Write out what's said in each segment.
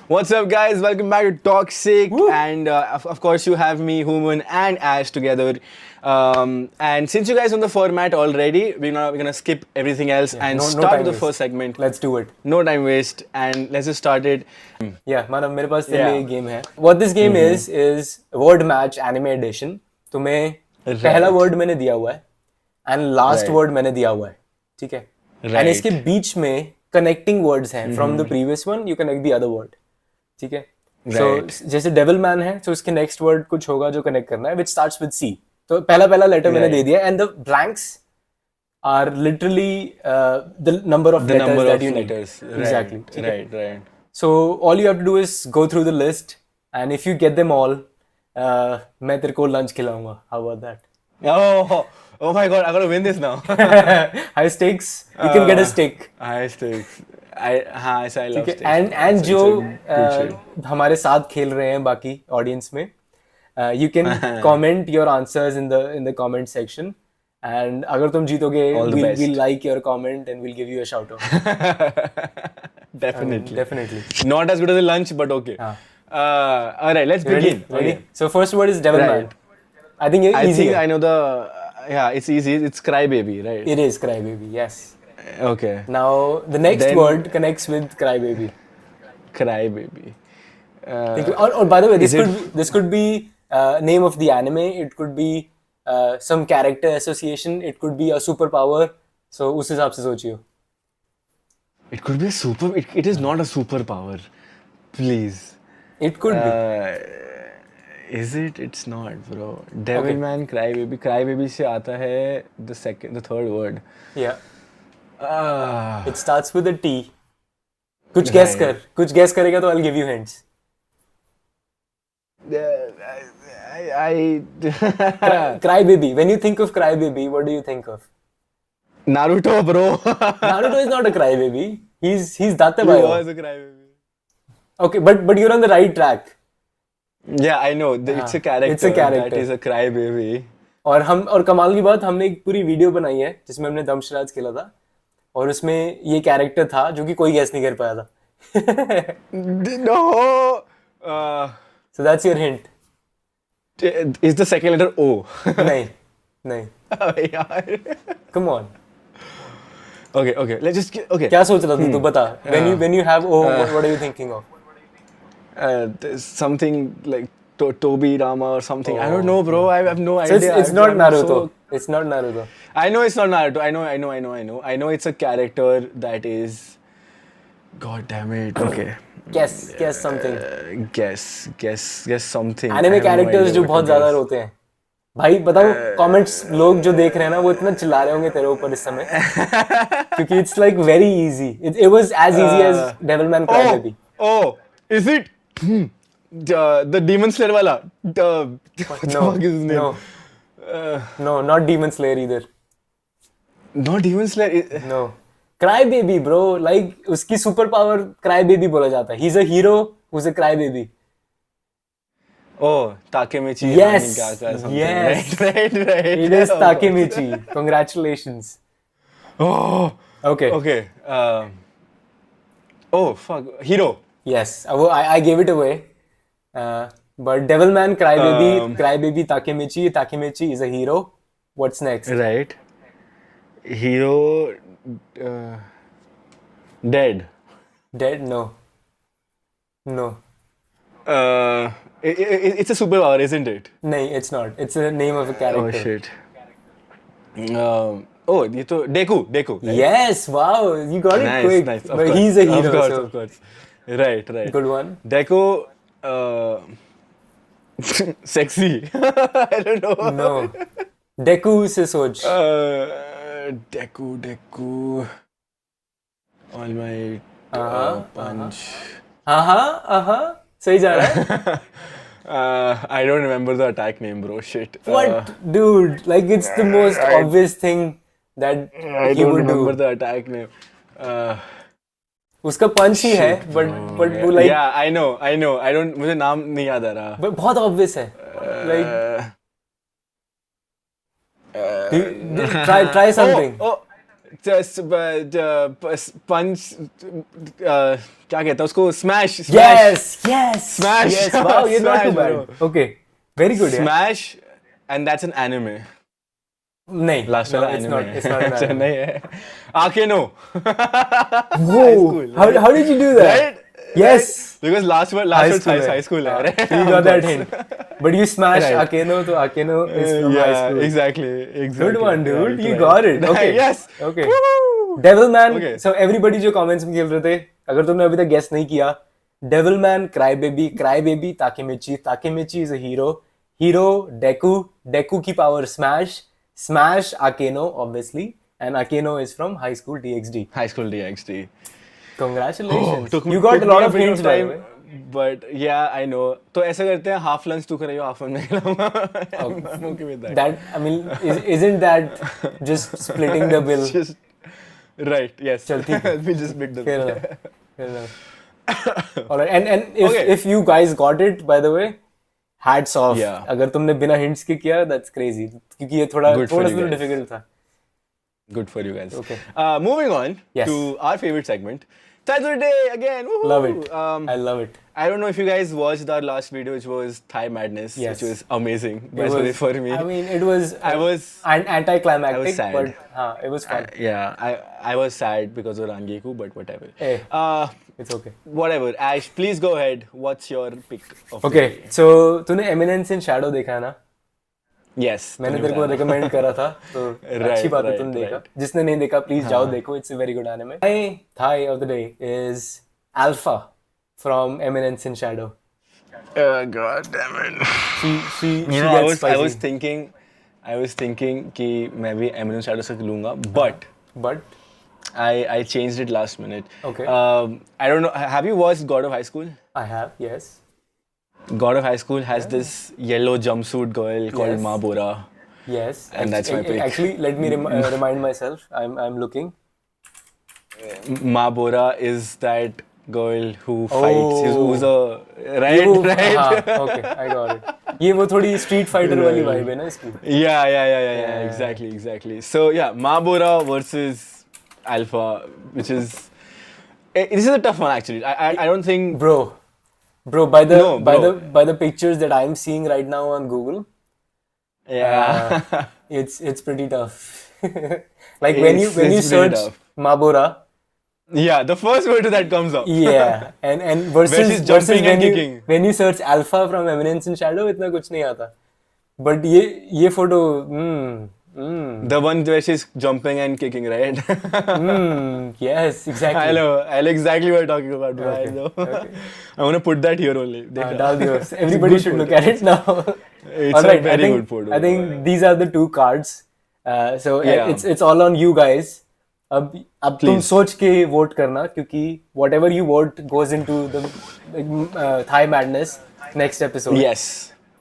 What's up, guys? Welcome back to Toxic. Woo. And of course, you have me, Human, and Ash together. And since you guys know the format already, we're gonna skip everything else and no start time with the waste. first segment. Let's do it. No time waste, and let's just start it. Yeah, मानव मेरे पास तेरे Yeah. लिए game है. What this game is word match anime edition. तुम्हें Right. पहला word मैंने दिया हुआ है and last Right. word मैंने दिया हुआ है. ठीक है. Right. And इसके बीच में connecting words हैं. From the previous one you connect the other word. ठीक है. So Right. जैसे devil man है, so उसके next word कुछ होगा जो connect करना है, which starts with C. तो पहला letter मैंने Right. दे दिया and the blanks are literally the number of The letters number that of you need. letters. Right. Exactly. ठीक है. Right. So all you have to do is go through the list, and if you get them all, मैं तेरे को lunch खिलाऊंगा. How about that? Oh my God! I gotta win this now. High stakes. You can get a steak. High stakes. हाँ, ऐसा I love ठीक है. steaks. And It's जो a good shit. हमारे साथ खेल रहे हैं बाकी audience में, you can comment your answers in the comment section. And अगर तुम जीतोगे, All the best. we'll like your comment and we'll give you a shout out. Definitely. Definitely. Not as good as a lunch, but okay. हाँ. All right, let's begin. Ready? Okay. So first word is devil man. Right. I think I easy. think I know the. Yeah, it's easy. It's crybaby, right? It is crybaby. Yes. Okay. Now the next Then- word connects with crybaby. Crybaby. Or by the way, Is it- this could be name of the anime. It could be some character association. It could be a superpower. So उस हिसाब से सोचियो. It could be a super. It is not a superpower. Please. It could be. Is it? It's not, bro. Devilman, crybaby. Crybaby से आता है the third word. Yeah. Ah. It starts with a T. कुछ guess Right. कर. कुछ guess करेगा तो I'll give you hints. I Crybaby. When you think of crybaby, what do you think of? Naruto, bro. Naruto is not a crybaby. He's He Datebayo. was a crybaby. Okay, but you're on the right track. Yeah, I know. It's a character. It's a character. That is a crybaby. और कमाल की बात, हमने एक पूरी video बनाई है जिसमें हमने दमशराज खेला था और उसमें ये कैरेक्टर था जो कि कोई गैस नहीं कर पाया था. No. So that's your hint. Is the second letter O? नहीं. यार. Come on. Okay. Let's just okay. क्या सोच रहा था तू बता. When you have O, what are you thinking of? There's something like Toby Rama or something. I don't know, bro. I have no So idea. it's not I'm Naruto. so- It's not Naruto. I know it's not Naruto. I know it's a character that is. God damn it. Okay. Guess something. Guess something. I Anime have no characters idea जो what बहुत to ज्यादा guess. रोते हैं. भाई बताओ comments लोग जो देख रहे हैं ना वो इतना चिल्ला रहे होंगे तेरे ऊपर इस समय क्योंकि it's like very easy. It was as easy as Devilman Crybaby. Oh, is it? The Demon Slayer wala. What the fuck is his name? No, not Demon Slayer either. Not Demon Slayer. No. Crybaby, bro. Like उसकी super power Crybaby बोला जाता है. He's a hero who's a Crybaby. Oh, Takemichi. Yes. Nagaka, something. Yes. Right. It is Takemichi. Congratulations. Oh. Okay. Okay. Oh fuck. Hero. Yes. I gave it away. But Devilman, Crybaby, Takemichi is a hero. What's next? Right. Hero. Dead. Dead? No. It's a superpower, isn't it? No, it's not. It's a name of a character. Oh shit. ये तो Deku. Right? Yes, wow, you got it quick. Nice. Of But course. he's a hero. Of course. Right. Good one. Deku. Sexy. I don't know. No. Deku से सोच. Deku. All my punch. सही जा रहा है. I don't remember the attack name, bro. Shit. What, dude? Like it's the most obvious thing that I he don't would remember do. the attack name. उसका पंच ही है, but वो like Yeah, I know. I don't. मुझे नाम नहीं याद आ रहा. but बहुत obvious है. Like try something. Oh, पंच क्या कहता है उसको smash Smash. Yes, wow, you're not too Smash, bad. bro. Okay, very good. Yeah. Smash and that's an anime. नहीं, Last no, वाला it's anime not. It's not an अच्छा, anime. नहीं है. Akeno. Whoa, how did you do that? Right? Yes. Because last word high school है. Right? You got that hint. But you smashed Right. Akeno, so Akeno is from high Yeah, school. exactly. Good one, dude. Right, You right. got it. Okay. Yes. Okay. Woo! Devilman. Okay. So everybody जो comments में खेल रहे थे, अगर तुमने अभी तक guess नहीं किया, Devilman, Crybaby, Takemichi is a hero. Hero, Deku की power Smash, Akeno, obviously, and Akeno is from High School DxD. High School DxD. Congratulations. Took me- You got took a me lot of bit hints, by the way. But yeah, I know. तो ऐसा करते हैं half lunch तू करियो half one मैं खिलाऊंगा. I'm okay with that. That, I mean, isn't that just splitting the bill? Just right. Yes. चल, ठीक है. We just split the Fair bill. enough. Fair enough. Alright, and Okay. if you guys got it, by the way, hats off. Yeah. अगर तुमने बिना hints के किया, that's crazy. क्योंकि ये थोड़ा Good for you सा guys. difficult था. Good for you guys. Okay. Moving on Yes. to our favorite segment. Title of the day again. Woohoo! Love it. I love it. I don't know if you guys watched our last video, which was Thai Madness, Yes. which was amazing. It By the way, was- for me. I mean, it was. I was- anticlimactic, I was sad. but it was fun. I was sad because of Rangeku, but whatever. Hey. It's okay. Whatever. Ash, please go ahead. What's your pick of the Okay, day? so तूने Eminence in Shadow देखा है ना? Yes. मैंने तूने तेरे को बताया। recommend करा था, तो अच्छी बात है right, तुमने देखा. right. जिसने नहीं देखा, please जाओ देखो. It's a very good anime. My Thai of the day is Alpha from Eminence in Shadow. God damn it. She You know, gets I was spicy. thinking कि मैं भी Eminence Shadow से लूँगा, but But I changed it last minute. Okay. I don't know. Have you watched God of High School? I have, yes. God of High School has this yellow jumpsuit girl called Yes. Ma Bora. Yes. And that's my pick. Actually, let me remind myself. I'm looking. Ma Bora is that girl who Oh. fights. Who's a right, ये वो- right? हाँ, okay, I got it. ये वो थोड़ी street fighter वाली vibe है ना इसकी. Yeah. Exactly. So yeah, Ma Bora versus Alpha, which is this is a tough one actually. I don't think. Bro, by the No, bro. by the pictures that I'm seeing right now on Google, Yeah. it's pretty tough. Like when you It's pretty search tough. Mabora, Yeah, the first word that comes up. yeah, and Where versus she's jumping and kicking. when you search Alpha from Eminence in Shadow, इतना कुछ नहीं आता. But ये photo, The one where she's jumping and kicking, right? yes, exactly. I know exactly what you're talking about. Okay, I know. okay. I'm gonna put that here only. हाँ, डाल दियो. Everybody should look at it now. It's Alright, a very I think, good photo. I think these are the two cards. So Yeah. it's all on you guys. अब तुम Please. सोच के vote करना क्योंकि whatever you vote goes into the Thai Madness next episode. Yes.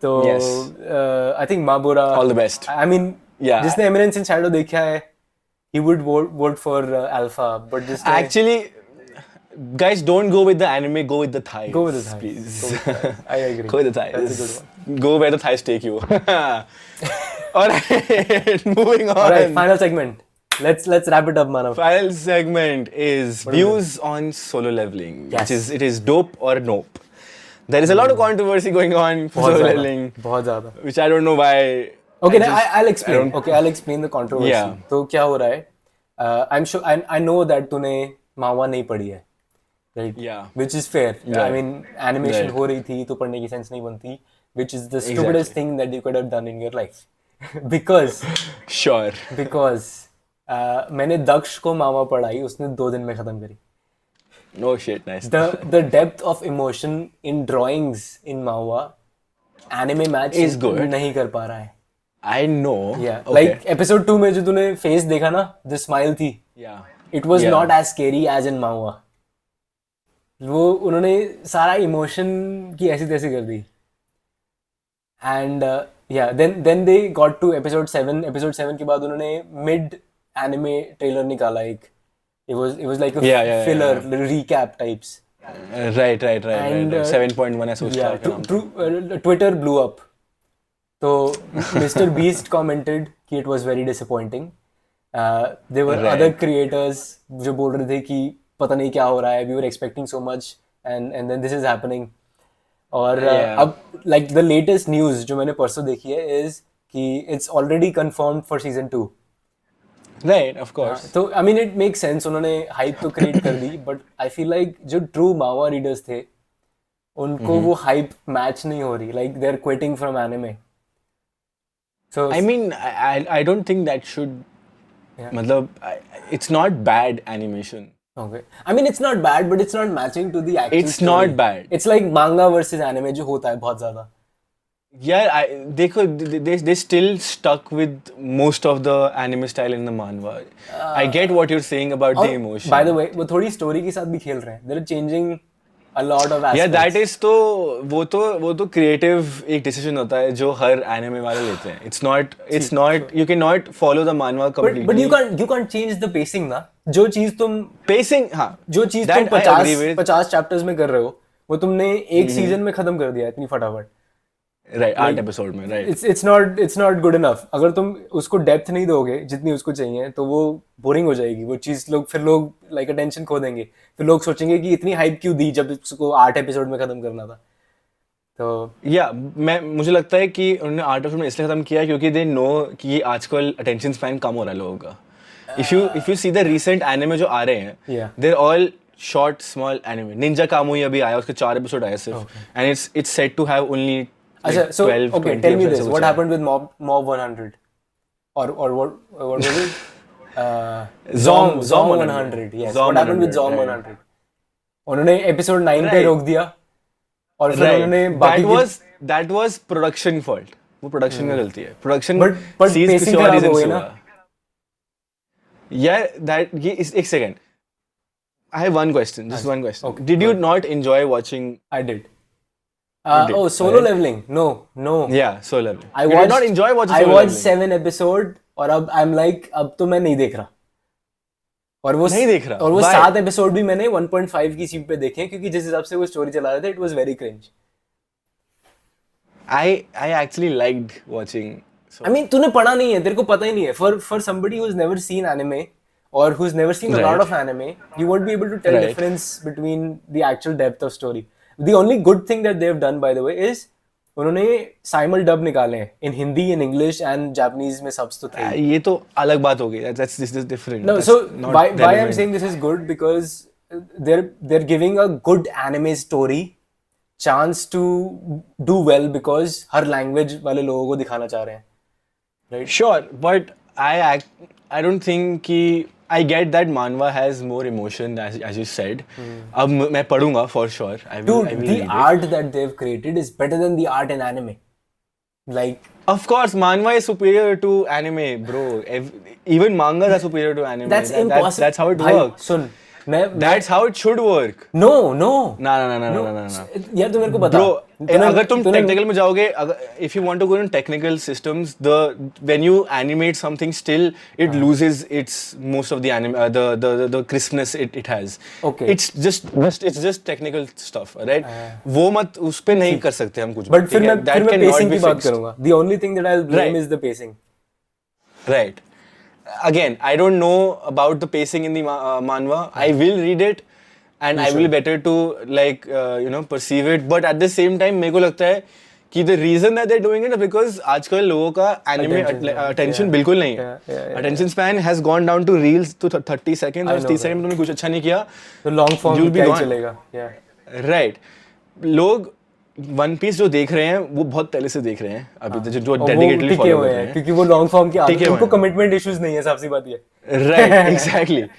तो Yes. I think Mabura. All the best. I mean, Yeah. जिसने Eminence in Shadow देखा है, he would vote for Alpha, but जिसने Actually, guys, don't go with the anime. Go with the Thais. Go with the Thais. please. Go with the Thais. I agree. Go with the Thais. That's a good one. Go where the Thais take you. Alright, moving on. All right, final segment. Let's wrap it up, Manav. Final segment is views on solo leveling. Yes. It is dope or nope. There is a lot of controversy going on for solo leveling, बहुत ज़्यादा. which I don't know why. Okay, I'll I explain. don't- Okay, I'll explain the controversy. Yeah. तो क्या हो रहा है? I'm sure I know that तूने मावा नहीं पढ़ी है, right? Yeah. Which is fair. I Right. mean, animation Right. हो रही थी तो पढ़ने की sense नहीं बनती, which is the stupidest Exactly. thing that you could have done in your life. because Sure. मैंने दक्ष को मावा पढ़ाई, उसने 2 दिन में खत्म करी. No shit. Nice. The depth of emotion in drawings in Mawa anime match Is good. नहीं कर पा रहा है. I know. Yeah, Okay. like episode 2 में जो तूने face देखा ना, the smile थी. Yeah. It was Yeah. not as scary as in Mawa. वो उन्होंने सारा emotion की ऐसी तैसी कर दी. And yeah, then they got to episode 7. Episode 7 के बाद उन्होंने mid anime trailer निकाला एक. It was like a Yeah, filler recap types. Right. And, 7.1 है सोच Yeah, रहा Twitter blew up. So Mr. Beast commented कि it was very disappointing. there were other creators जो बोल रहे थे कि पता नहीं क्या हो रहा है, we were expecting so much and then this is happening. और अब like the latest news जो मैंने परसों देखी है is कि it's already confirmed for season 2. Right, of course. तो I mean it makes sense, उन्होंने hype तो create कर दी, but I feel like जो true Manhwa readers थे उनको वो hype match नहीं हो रही, like they're quitting from anime. So I mean, I don't think that should. मतलब, it's not bad animation. okay. I mean it's not bad, but it's not matching to the actual It's story. not bad. It's like manga versus anime जो होता है बहुत ज़्यादा. Yeah, देखो, they still stuck with most of the anime style in the manhwa. I get what you're saying about the emotion. By the way, वो थोड़ी story के साथ भी खेल रहे हैं. They're changing a lot of aspects. Yeah, that is तो वो तो creative एक decision होता है जो हर anime वाले लेते हैं. It's not you cannot follow the manhwa completely. But you can't change the pacing ना. जो चीज तुम pacing, हाँ, जो चीज तुम 50 चैप्टर्स में कर रहे हो वो तुमने एक सीजन में खत्म कर दिया इतनी फटाफट. Right, 8 episode में, right. It's not good enough. अगर तुम उसको डेप्थ नहीं दोगे जितनी उसको चाहिए तो वो बोरिंग हो जाएगी वो चीज. लोग लाइक अटेंशन खो देंगे, फिर लोग सोचेंगे कि इतनी हाइप क्यों दी जब उसको 8 एपिसोड में खत्म करना था. तो मुझे लगता है कि उन्होंने 8 एपिसोड में इसलिए खत्म किया क्योंकि दे नो कि आजकल अटेंशन स्पैन कम हो रहा है लोगों का. If you see the recent anime जो आ रहे हैं, they're all short small anime. Ninja Kamui अभी आया, उसके 4 एपिसोड आए सिर्फ, and it's said to have only अच्छा, so 12, okay, 20 tell me this. episodes. What happened with Mob 100? Or what was it? Zom 100. Yes. Zom what happened with 100, Zom right. 100? उन्होंने episode 9 पे रोक दिया और फिर उन्होंने that was production fault. वो production का गलती है. प्रोडक्शन but pacing खराब हो गई ना. Yeah, एक second. I have one question. Just one question. Okay, Did you not enjoy watching? I did. Solo Leveling. No. Yeah, Solo Leveling. I did not enjoy watching I Solo watched Leveling. 7 episode और अब I'm like अब तो मैं नहीं देख रहा. और वो नहीं देख रहा. और वो 7 एपिसोड भी मैंने 1.5 की स्पीड पे देखे क्योंकि जिस हिसाब से वो स्टोरी चला रहे थे it was very cringe. I actually liked watching. I mean तूने पढ़ा नहीं है, तेरे को पता ही नहीं है. For somebody who's never seen anime or who's never seen a lot of anime, you won't be able to tell difference between the actual depth of story. The only good thing that they've done by the way is उन्होंने simul dub निकाले हैं in Hindi, in English and Japanese में subs तो थे. ये तो अलग बात हो गई. This is different. No, so why I'm saying this is good because they're giving a good anime story chance to do well because her language वाले लोगों को दिखाना चाह रहे हैं. Right? Sure, but I don't think कि I get that manhwa has more emotion as you said. अब मैं पढ़ूंगा for sure. I will the read art that they've created is better than the art in anime. Like of course, manhwa is superior to anime, bro. Even mangas are superior to anime. That's impossible. That's how it works. Soon, That's how it should work. No. No. यार तू मेरे को बता. Bro, अगर तुम technical में जाओगे, if you want to go in technical systems, when you animate something, still it loses its most of the the crispness it has. Okay. It's just technical stuff, right? वो मत उस पे नहीं कर सकते हम कुछ. But फिर मैं pacing की बात करूँगा. The only thing that I'll blame is the pacing. Right. Again, I don't know about the pacing in the manhwa. I will read it and I will better to like perceive it. But at the same time, मेरे को लगता है कि the reason that they're doing it is because आजकल लोगों का anime attention बिल्कुल नहीं है. Attention span has gone down to reels to 30 seconds. और 30 सेकंड में तुमने कुछ अच्छा नहीं किया तो long form क्या ही चलेगा. Right. लोग वन पीस जो देख रहे हैं वो बहुत पहले से देख रहे हैं अभी जो डेडिकेटली फॉलो कर रहे हैं क्योंकि वो लॉन्ग फॉर्म के आगे उनको कमिटमेंट इश्यूज नहीं है. सबसे बात ये राइट.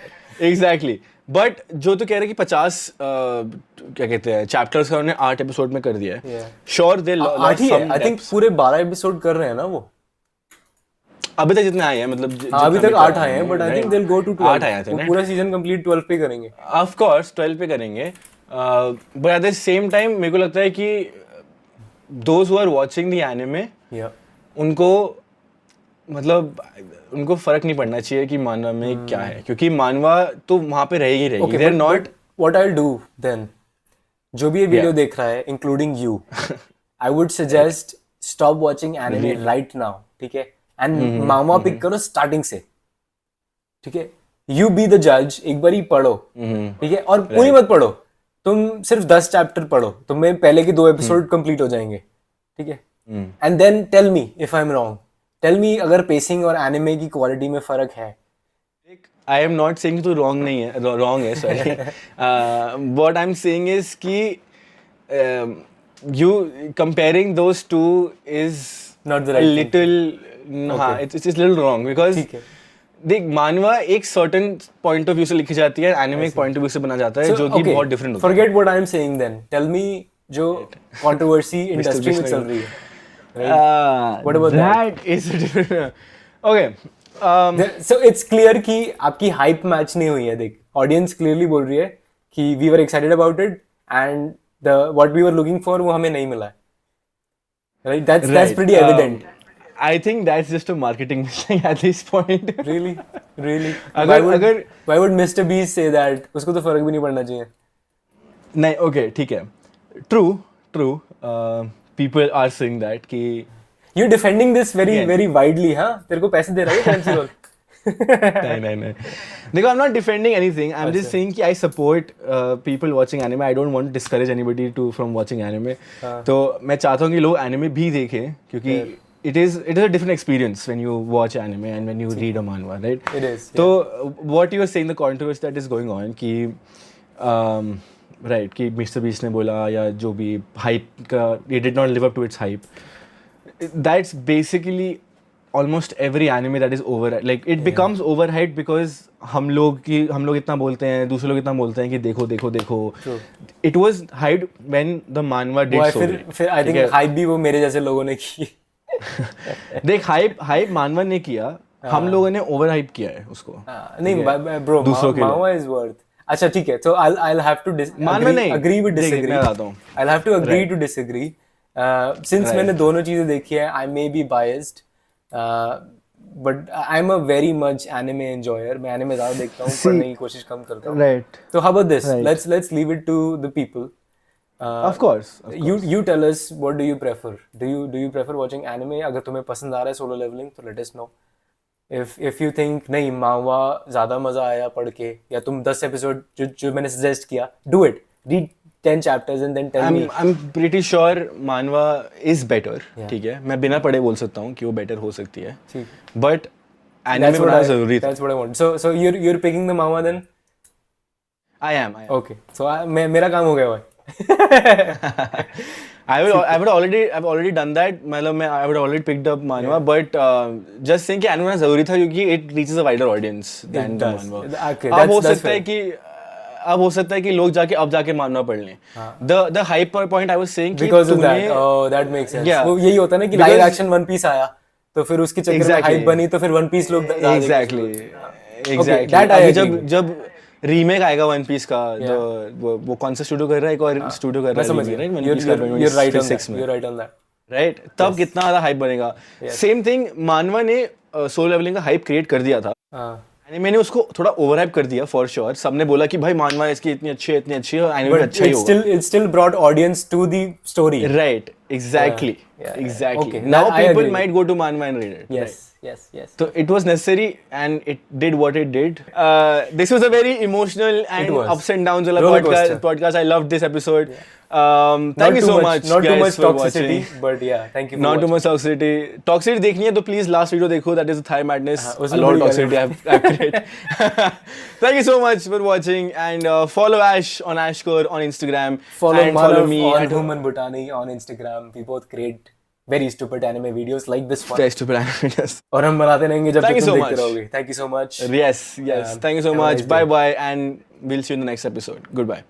एग्जैक्टली बट जो तो कह रहे हैं कि 50 क्या कहते हैं चैप्टर्स का उन्होंने 8 एपिसोड में कर दिया है. Sure they lost some. I think पूरे 12 एपिसोड कर रहे हैं ना वो अभी तक जितने आए हैं. मतलब अभी तक 8 आए हैं but I think they will go to 12. 8 आए थे ना. पूरा सीजन कंप्लीट 12 पे करेंगे. ऑफ कोर्स 12 पे करेंगे. But at the same time मेरे को लगता है कि those who are watching the anime उनको मतलब उनको फर्क नहीं पड़ना चाहिए कि मानवा में क्या है क्योंकि मानवा तो वहां पे रहेगी. They are not. What I will do then जो भी ये वीडियो देख रहा है including you I would suggest stop watching anime right now. ठीक है. एंड मामा पिक करो स्टार्टिंग से. ठीक है, यू बी द जज, एक बार ही पढ़ो, ठीक है, और पूरी मत पढ़ो, तुम सिर्फ 10 चैप्टर पढ़ो, तुम्हें पहले के 2 एपिसोड कंप्लीट हो जाएंगे, ठीक है, and then tell me if I am wrong, tell me अगर पेसिंग और एनिमे की क्वालिटी में फर्क है. I am not saying तू wrong है, sorry. What I'm saying is कि you comparing those two is Not the right a thing. little, हाँ, it's a little wrong because ठीक है. देख मानवा एक certain point of view से लिखी जाती है, anime एक point of view से बना जाता है, जो कि बहुत different होता है. Forget what I am saying then. Tell me जो controversy industry में चल रही है. What about that? That is a different. Okay. So it's clear कि आपकी hype match नहीं हुई है. देख, audience clearly बोल रही है कि we were excited about it and the what we were looking for वो हमें नहीं मिला. Right? That's pretty evident. I think that's just a marketing mistake at this point. Really? अगर Why would Mr. Beast say that? उसको तो फर्क भी नहीं पड़ना चाहिए. नहीं, okay, ठीक है. True. People are saying that कि You're defending this very widely, हाँ? तेरे को पैसे दे रहा है Crunchyroll. नहीं. देखो, I'm not defending anything. I'm just saying कि I support people watching anime. I don't want to discourage anybody from watching anime. तो मैं चाहता हूँ कि लोग anime भी देखें, क्योंकि it is a different experience when you watch anime and when you read a manhwa, right? It is. तो what you were saying, the controversy that is going on कि right कि Mr. Beast ने बोला या जो भी hype का, it did not live up to its hype. That's basically almost every anime that is over, like it becomes overhyped because हम लोग इतना बोलते हैं, दूसरे लोग इतना बोलते हैं कि देखो. True. It was hyped when the manhwa did so. फिर I think hype भी वो मेरे जैसे लोगों ने की. देख, hype मानवा ने किया, हम लोगों ने ओवर हाइप किया है उसको. नहीं ब्रो, manhwa is worth. अच्छा ठीक है, so I'll have to agree with disagree. मैं बताता हूँ. I'll have to agree to disagree. Since मैंने दोनों चीजें देखी है, I may be biased, but I'm a very much anime enjoyer. मैं anime ज़्यादा देखता हूँ, पढ़ने की कोशिश कम करता हूँ. Right. So how about this? Let's leave it to the people. Of course. You tell us, what do you prefer? Do you prefer watching anime? अगर तुम्हें पसंद आ रहा है Solo Leveling, तो let us know. If you think नहीं, manhwa ज़्यादा मजा आया पढ़ के, या तुम 10 एपिसोड जो मैंने सजेस्ट किया, do it. Read 10 chapters and then tell me. I'm pretty sure manhwa is better. ठीक है, मैं बिना पढ़े बोल सकता हूँ कि वो better हो सकती है. But anime पढ़ना जरूरी था. That's what I want. So you're picking the manhwa then? I am. Okay. So मेरा काम हो गया भाई. I've already done that. मतलब I would already picked up manhwa, but just saying कि anime जरूरी था क्योंकि it reaches a wider audience than the manhwa. Okay, अब हो सकता है कि लोग जाके मानवा पढ़ लें. The hype point I was saying because of that. Oh, that makes sense. वो यही होता है ना कि live action One Piece आया, तो फिर उसके चक्कर में hype बनी, तो फिर One Piece लोग exactly. जब रीमेक आएगा वन पीस का, वो कौन सा स्टूडियो कर रहा है, एक और स्टूडियो कर रहा है, you're right on that. Right, तब कितना ज्यादा हाइप बनेगा. सेम थिंग मानवा ने सोलो लेवलिंग का हाइप क्रिएट कर दिया था, एनीमे ने उसको थोड़ा ओवर हाइप कर दिया फॉर श्योर. सबने बोला कि भाई मानवा इसकी इतनी अच्छी है और एनीमे अच्छा ही होगा. It still brought audience to the story. Right, exactly. Okay. Now people might go to manhwa and read it. Yes. So it was necessary and it did what it did. This was a very emotional and ups and downs podcast. I loved this episode. Thank you so much. Not too much for toxicity, watching. but yeah, thank you for Not watching. too much toxicity. Toxicity देखनी है तो please last video देखो. That is the Thai madness. A lot of toxicity I've created. Thank you so much for watching and follow Ash on Ashcore on Instagram. Follow me on Human Bhutani on Instagram. We both create very stupid anime videos like this one. Very stupid anime videos. और हम बनाते रहेंगे जब तक तुम देखते रहोगे. Thank you so much. Yes. Thank you so much. Bye and we'll see you in the next episode. Goodbye.